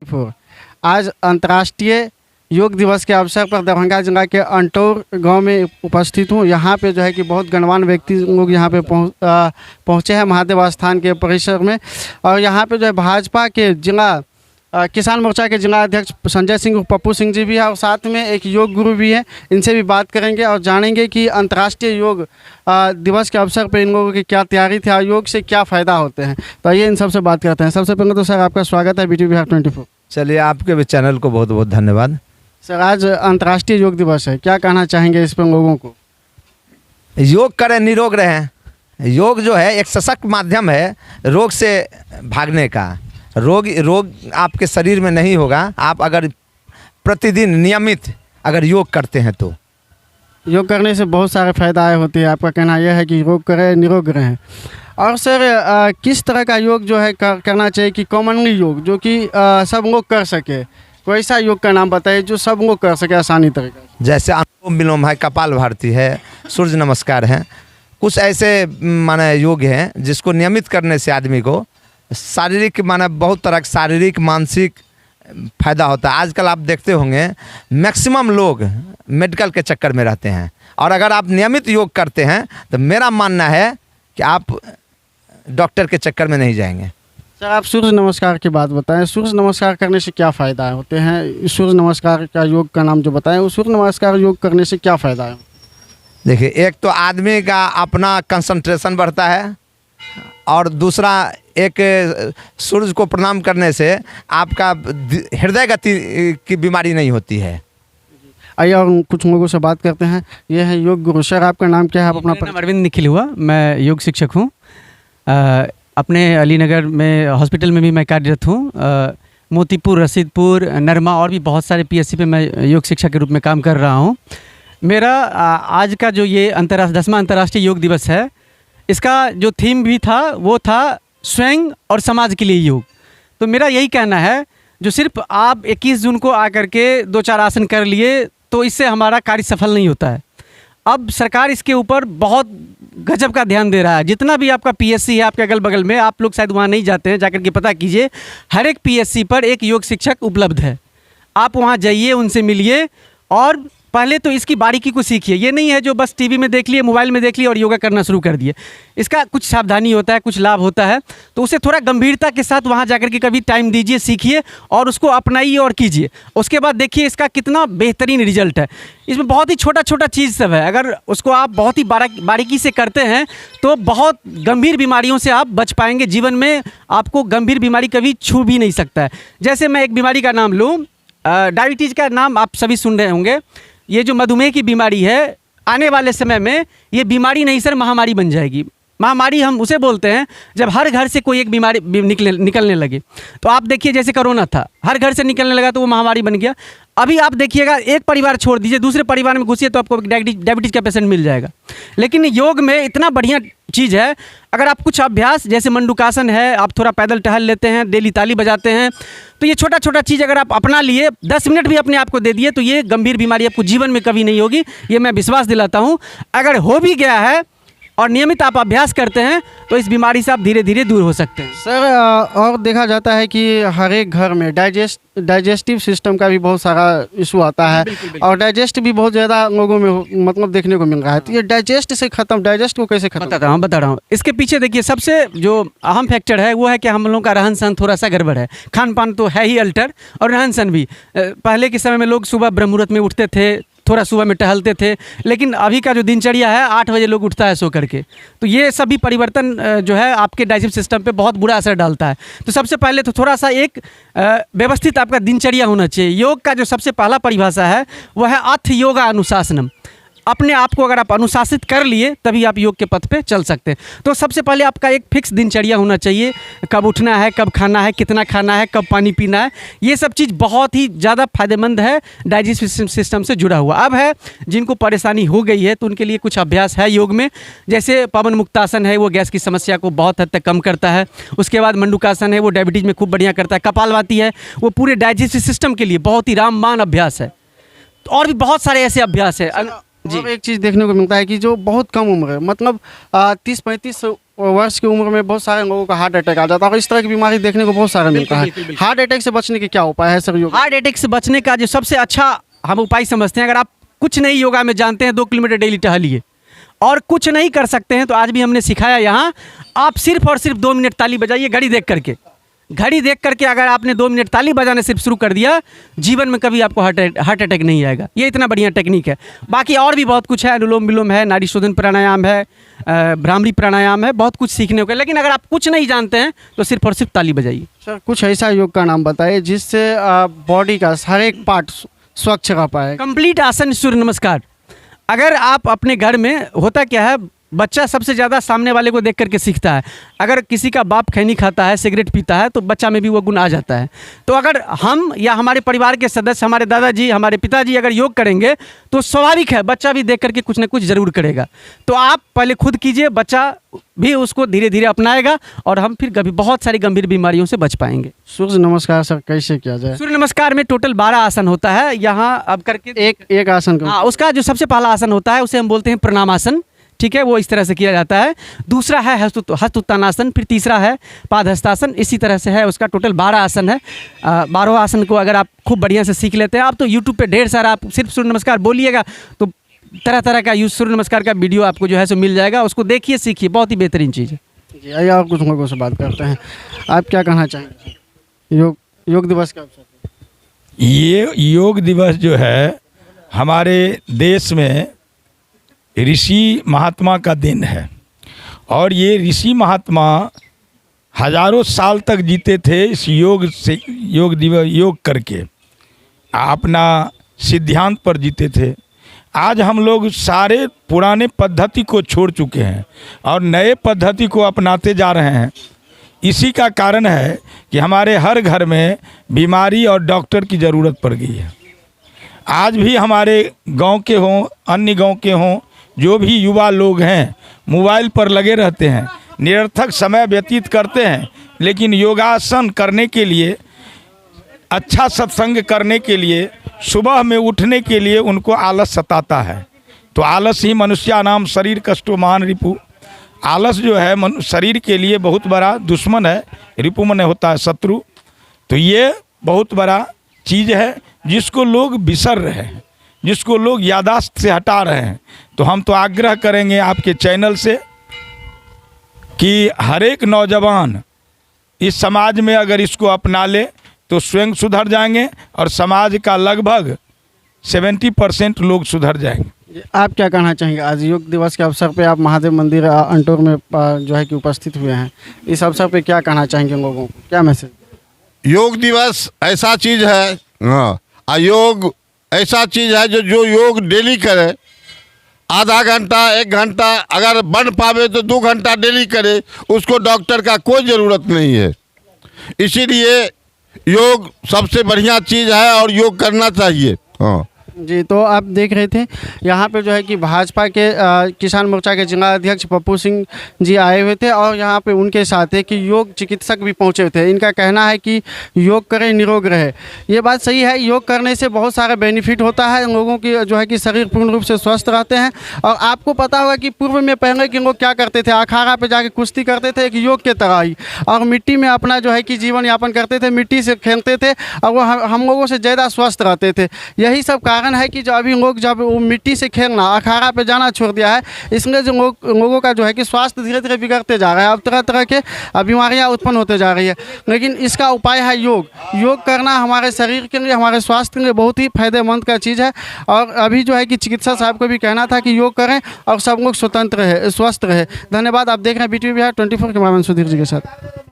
Four. आज अंतर्राष्ट्रीय योग दिवस के अवसर पर दरभंगा जिला के अंटौर गांव में उपस्थित हूं। यहां पे जो है कि बहुत गणमान्य व्यक्ति लोग यहां पे पहुंचे हैं महादेव स्थान के परिसर में। और यहां पे जो है भाजपा के जिला किसान मोर्चा के जिला अध्यक्ष संजय सिंह पप्पू सिंह जी भी है और साथ में एक योग गुरु भी है। इनसे भी बात करेंगे और जानेंगे कि अंतर्राष्ट्रीय योग दिवस के अवसर पर इन लोगों की क्या तैयारी थी और योग से क्या फ़ायदा होते हैं। तो आइए इन सबसे बात करते हैं। सबसे पहले तो सर आपका स्वागत है BT बिहार 24। चलिए, आपके भी चैनल को बहुत बहुत धन्यवाद। सर आज अंतर्राष्ट्रीय योग दिवस है, क्या कहना चाहेंगे इस पर लोगों को? योग करें, निरोग रहें। योग जो है एक सशक्त माध्यम है रोग से भागने का। रोग आपके शरीर में नहीं होगा आप अगर प्रतिदिन नियमित अगर योग करते हैं तो। योग करने से बहुत सारे फायदाएं होती है, आपका कहना यह है कि योग करें, निरोग रहें। और सर किस तरह का योग जो है करना चाहिए कि कॉमनली योग जो कि सब लोग कर सके? कोई ऐसा योग का नाम बताइए जो सब लोग कर सके आसानी तरीके से। जैसे अनुलोम विलोम है, कपालभाति है, सूर्य नमस्कार है। कुछ ऐसे माने योग हैं जिसको नियमित करने से आदमी को शारीरिक माने बहुत तरह का शारीरिक मानसिक फ़ायदा होता है। आजकल आप देखते होंगे मैक्सिमम लोग मेडिकल के चक्कर में रहते हैं, और अगर आप नियमित योग करते हैं तो मेरा मानना है कि आप डॉक्टर के चक्कर में नहीं जाएंगे। सर आप सूर्य नमस्कार की बात बताएं, सूर्य नमस्कार करने से क्या फ़ायदा होते हैं? सूर्य नमस्कार का योग का नाम जो बताएं, उस सूर्य नमस्कार योग करने से क्या फ़ायदा है? देखिए, एक तो आदमी का अपना कंसंट्रेशन बढ़ता है, और दूसरा एक सूर्य को प्रणाम करने से आपका हृदय गति की बीमारी नहीं होती है। आइए और कुछ लोगों से बात करते हैं। ये है योग गुरु। सर आपका नाम क्या है? आप अपना नाम अरविंद निखिल हुआ, मैं योग शिक्षक हूँ। अपने अलीनगर में हॉस्पिटल में भी मैं कार्यरत हूँ। मोतीपुर, रसीदपुर, नरमा और भी बहुत सारे PSC पे मैं योग शिक्षक के रूप में काम कर रहा हूँ। मेरा आज का जो ये 10वां अंतर्राष्ट्रीय योग दिवस है, इसका जो थीम भी था वो था स्वयं और समाज के लिए योग। तो मेरा यही कहना है, जो सिर्फ आप 21 जून को आकर के 2-4 आसन कर लिए तो इससे हमारा कार्य सफल नहीं होता है। अब सरकार इसके ऊपर बहुत गजब का ध्यान दे रहा है। जितना भी आपका PSC है आपके अगल बगल में, आप लोग शायद वहाँ नहीं जाते हैं, जाकर के पता कीजिए, हर एक PSC पर एक योग शिक्षक उपलब्ध है। आप वहाँ जाइए, उनसे मिलिए और पहले तो इसकी बारीकी को सीखिए। ये नहीं है जो बस टीवी में देख लिए, मोबाइल में देख लिए और योगा करना शुरू कर दिए। इसका कुछ सावधानी होता है, कुछ लाभ होता है, तो उसे थोड़ा गंभीरता के साथ वहाँ जाकर के कभी टाइम दीजिए, सीखिए और उसको अपनाइए और कीजिए। उसके बाद देखिए इसका कितना बेहतरीन रिजल्ट है। इसमें बहुत ही छोटा छोटा चीज़ सब है, अगर उसको आप बहुत ही बारीकी से करते हैं तो बहुत गंभीर बीमारियों से आप बच पाएंगे। जीवन में आपको गंभीर बीमारी कभी छू भी नहीं सकता है। जैसे मैं एक बीमारी का नाम लूँ, डायबिटीज़ का नाम आप सभी सुन रहे होंगे। ये जो मधुमेह की बीमारी है, आने वाले समय में ये बीमारी नहीं सर महामारी बन जाएगी। महामारी हम उसे बोलते हैं जब हर घर से कोई एक बीमारी निकलने लगे। तो आप देखिए जैसे कोरोना था, हर घर से निकलने लगा तो वो महामारी बन गया। अभी आप देखिएगा, एक परिवार छोड़ दीजिए, दूसरे परिवार में घुसिए तो आपको डायबिटीज़ का पेशेंट मिल जाएगा। लेकिन योग में इतना बढ़िया चीज़ है, अगर आप कुछ अभ्यास जैसे मंडूकासन है, आप थोड़ा पैदल टहल लेते हैं, डेली ताली बजाते हैं, तो ये छोटा छोटा चीज़ अगर आप अपना लिए, 10 मिनट भी अपने आप को दे दिए, तो ये गंभीर बीमारी आपको जीवन में कभी नहीं होगी। ये मैं विश्वास दिलाता हूँ। अगर हो भी गया है और नियमित आप अभ्यास करते हैं तो इस बीमारी से आप धीरे धीरे दूर हो सकते हैं। सर और देखा जाता है कि हर एक घर में डाइजेस्टिव सिस्टम का भी बहुत सारा इशू आता है। और डाइजेस्ट भी बहुत ज़्यादा लोगों में मतलब देखने को मिल रहा है। तो ये डाइजेस्ट को कैसे खत्म? बता रहा हूँ। इसके पीछे देखिए सबसे जो अहम फैक्टर है वो है कि हम लोगों का रहन सहन थोड़ा सा गड़बड़ है। खान पान तो है ही अल्टर, और रहन सहन भी। पहले के समय में लोग सुबह ब्रह्म मुहूर्त में उठते थे, थोड़ा सुबह में टहलते थे, लेकिन अभी का जो दिनचर्या है 8 बजे लोग उठता है सो करके। तो ये सभी परिवर्तन जो है आपके डाइजेस्टिव सिस्टम पे बहुत बुरा असर डालता है। तो सबसे पहले तो थोड़ा सा एक व्यवस्थित आपका दिनचर्या होना चाहिए। योग का जो सबसे पहला परिभाषा है वह है अथ योगा अनुशासनम। अपने आप को अगर आप अनुशासित कर लिए तभी आप योग के पथ पे चल सकते हैं। तो सबसे पहले आपका एक फिक्स दिनचर्या होना चाहिए। कब उठना है, कब खाना है, कितना खाना है, कब पानी पीना है, ये सब चीज़ बहुत ही ज़्यादा फायदेमंद है, डाइजेस्टिव सिस्टम से जुड़ा हुआ। अब है जिनको परेशानी हो गई है तो उनके लिए कुछ अभ्यास है योग में। जैसे पवन मुक्तासन है, वो गैस की समस्या को बहुत हद तक कम करता है। उसके बाद मंडूकासन है, वो डायबिटीज़ में खूब बढ़िया करता है। कपालभाति है, वो पूरे डाइजेस्टिव सिस्टम के लिए बहुत ही रामबाण अभ्यास है। और भी बहुत सारे ऐसे अभ्यास है जी। और एक चीज़ देखने को मिलता है कि जो बहुत कम उम्र है, मतलब 30-35 वर्ष की उम्र में बहुत सारे लोगों का हार्ट अटैक आ जाता है और इस तरह की बीमारी देखने को बहुत सारा मिलता है। हार्ट अटैक से बचने के क्या उपाय है सर योग? हार्ट अटैक से बचने का जो सबसे अच्छा हम उपाय समझते हैं, अगर आप कुछ नहीं योगा में जानते हैं 2 किलोमीटर डेली टहलिए, और कुछ नहीं कर सकते हैं तो आज भी हमने सिखाया यहाँ, आप सिर्फ और सिर्फ 2 मिनट ताली बजाइए घड़ी देख करके। घड़ी देख करके अगर आपने 2 मिनट ताली बजाने सिर्फ शुरू कर दिया, जीवन में कभी आपको हार्ट अटैक नहीं आएगा। ये इतना बढ़िया टेक्निक है। बाकी और भी बहुत कुछ है, अनुलोम विलोम है, नाड़ी शोधन प्राणायाम है, भ्रामरी प्राणायाम है, बहुत कुछ सीखने को है। लेकिन अगर आप कुछ नहीं जानते हैं तो सिर्फ और सिर्फ ताली बजाइए। सर कुछ ऐसा योग का नाम बताइए जिससे बॉडी का हर एक पार्ट स्वच्छ रह पाए। कंप्लीट आसन सूर्य नमस्कार। अगर आप अपने घर में, होता क्या है, बच्चा सबसे ज़्यादा सामने वाले को देख करके सीखता है। अगर किसी का बाप खैनी खाता है, सिगरेट पीता है, तो बच्चा में भी वो गुण आ जाता है। तो अगर हम या हमारे परिवार के सदस्य, हमारे दादाजी, हमारे पिताजी अगर योग करेंगे तो स्वाभाविक है बच्चा भी देख करके कुछ ना कुछ ज़रूर करेगा। तो आप पहले खुद कीजिए, बच्चा भी उसको धीरे धीरे अपनाएगा और हम फिर कभी बहुत सारी गंभीर बीमारियों से बच पाएंगे। सूर्य नमस्कार सर कैसे किया जाए? सूर्य नमस्कार में टोटल 12 आसन होता है। यहाँ अब करके एक आसन का हाँ, उसका जो सबसे पहला आसन होता है उसे हम बोलते हैं प्रणामासन। ठीक है, वो इस तरह से किया जाता है। दूसरा है हस्त उत्तानासन, फिर तीसरा है पादहस्तासन। इसी तरह से है, उसका टोटल 12 आसन है। 12 आसन को अगर आप खूब बढ़िया से सीख लेते हैं, आप तो यूट्यूब पे ढेर सारा, आप सिर्फ सूर्य नमस्कार बोलिएगा तो तरह तरह का सूर्य नमस्कार का वीडियो आपको जो है सो मिल जाएगा। उसको देखिए, सीखिए, बहुत ही बेहतरीन चीज़ है। जी आइए और कुछ लोगों से बात करते हैं। आप क्या कहना चाहेंगे योग दिवस के अवसर पर? ये योग दिवस जो है हमारे देश में ऋषि महात्मा का दिन है, और ये ऋषि महात्मा हजारों साल तक जीते थे इस योग से, योग करके अपना सिद्धांत पर जीते थे। आज हम लोग सारे पुराने पद्धति को छोड़ चुके हैं और नए पद्धति को अपनाते जा रहे हैं। इसी का कारण है कि हमारे हर घर में बीमारी और डॉक्टर की ज़रूरत पड़ गई है। आज भी हमारे गांव के हों, अन्य गांव के हों, जो भी युवा लोग हैं मोबाइल पर लगे रहते हैं, निरर्थक समय व्यतीत करते हैं। लेकिन योगासन करने के लिए, अच्छा सत्संग करने के लिए, सुबह में उठने के लिए उनको आलस सताता है। तो आलस ही मनुष्यानाम शरीर कष्टो महान रिपु। आलस जो है शरीर के लिए बहुत बड़ा दुश्मन है। रिपु मन होता है शत्रु। तो ये बहुत बड़ा चीज़ है जिसको लोग बिसर रहे हैं, जिसको लोग यादाश्त से हटा रहे हैं। तो हम तो आग्रह करेंगे आपके चैनल से कि हर एक नौजवान इस समाज में अगर इसको अपना ले तो स्वयं सुधर जाएंगे और समाज का लगभग 70% लोग सुधर जाएंगे। आप क्या कहना चाहेंगे? आज योग दिवस के अवसर पे आप महादेव मंदिर अंटोर में जो है कि उपस्थित हुए हैं, इस अवसर पे क्या कहना चाहेंगे लोगों को, क्या मैसेज? योग दिवस ऐसा चीज़ है, हाँ, योग ऐसा चीज़ है जो योग डेली करे, आधा घंटा 1 घंटा अगर बन पावे तो 2 घंटा डेली करे, उसको डॉक्टर का कोई ज़रूरत नहीं है। इसीलिए योग सबसे बढ़िया चीज़ है और योग करना चाहिए। हाँ जी, तो आप देख रहे थे यहाँ पे जो है कि भाजपा के किसान मोर्चा के जिला अध्यक्ष पप्पू सिंह जी आए हुए थे और यहाँ पे उनके साथ है कि योग चिकित्सक भी पहुँचे थे। इनका कहना है कि योग करें निरोग रहे। ये बात सही है, योग करने से बहुत सारा बेनिफिट होता है, लोगों की जो है कि शरीर पूर्ण रूप से स्वस्थ रहते हैं। और आपको पता होगा कि पूर्व में पहले के लोग क्या करते थे, अखाड़ा पर जाके कुश्ती करते थे एक योग के तरह ही, और मिट्टी में अपना जो है कि जीवन यापन करते थे, मिट्टी से खेलते थे और वो हम लोगों से ज़्यादा स्वस्थ रहते थे। यही सब कारण है कि जो अभी लोग जब वो मिट्टी से खेलना, अखाड़ा पे जाना छोड़ दिया है, इसलिए जो लोगों का जो है कि स्वास्थ्य धीरे धीरे बिगड़ते जा रहा है। अब तरह तरह के बीमारियां उत्पन्न होते जा रही है। लेकिन इसका उपाय है योग। योग करना हमारे शरीर के लिए, हमारे स्वास्थ्य के लिए बहुत ही फायदेमंद का चीज़ है। और अभी जो है कि चिकित्सा साहब को भी कहना था कि योग करें और सब लोग स्वतंत्र रहे, स्वस्थ रहे। धन्यवाद। आप देख रहे हैं BTV बिहार 24 के मामन सुधीर जी के साथ।